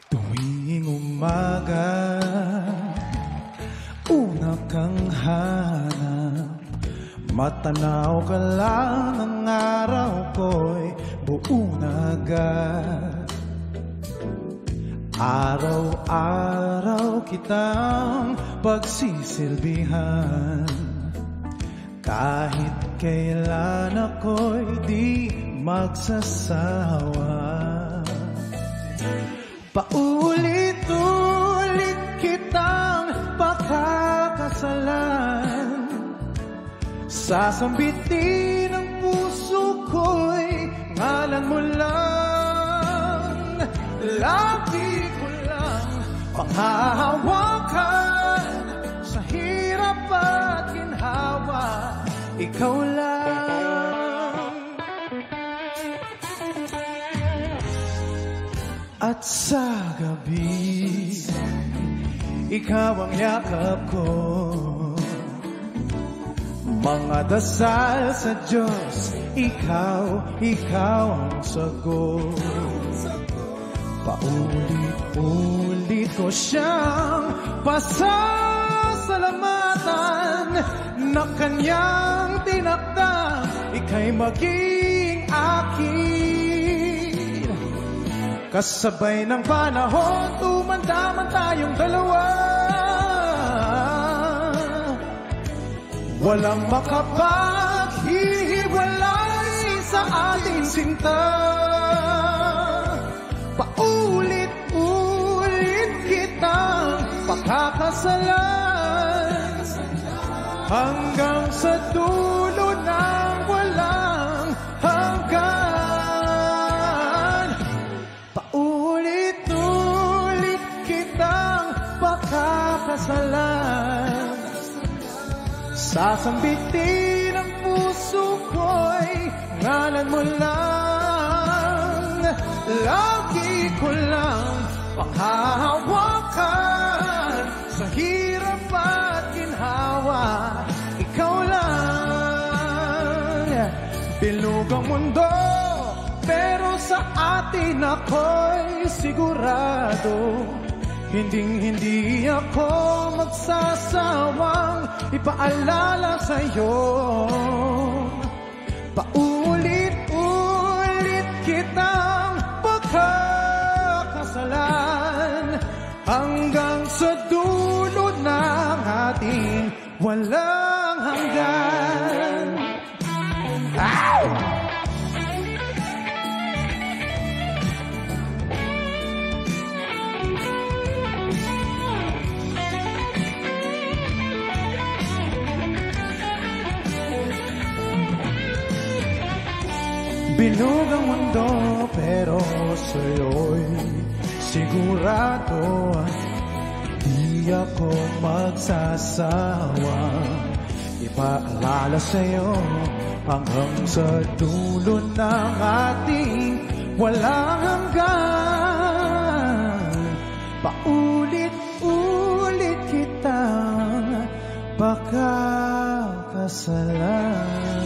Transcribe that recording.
Tuwing umaga, una kang hanap, matanaw ka lang, ang araw ko'y buong agad. Araw-araw kitang pagsisilbihan, kahit kailan ako'y di magsasawa. Paulit-ulit kitang pakakasalan, sasambitin ang puso ko'y ngalan mo lang. Lagi ko lang panghahawakan, sa hirap at ginhawa, ikaw lang. At sa gabi, ikaw ang yakap ko, mga dasal sa Diyos, ikaw ang sagot. Paulit-ulit ko siyang pasasalamatan, na kanyang tinakda, ika'y maging akin. Kasabay ng panahon, tumandaman tayong dalawa, walang makapaghihiwalay sa ating sinta. Paulit-ulit kitang pakakasalan, hanggang sa dulo ng walang hanggan. Paulit-ulit kitang pakakasalan, sasambitin ang puso ko'y ngalan mo lang. Lagi ko lang panghahawakan, sa hirap at ginhawa, ikaw lang. Bilog ang mundo, pero sa atin ako'y sigurado, hinding-hindi ako magsasawang ipaalala sa'yo. Paulit-ulit kitang pagkakasalan, hanggang sa dulo ng ating walang hanggan. Ow! Bilog ang mundo, pero sa'yo'y sigurado, di ako magsasawa ipaalala sa'yo, hanggang sa dulo ng ating walang hanggan. Paulit-ulit kitang pakakasalan.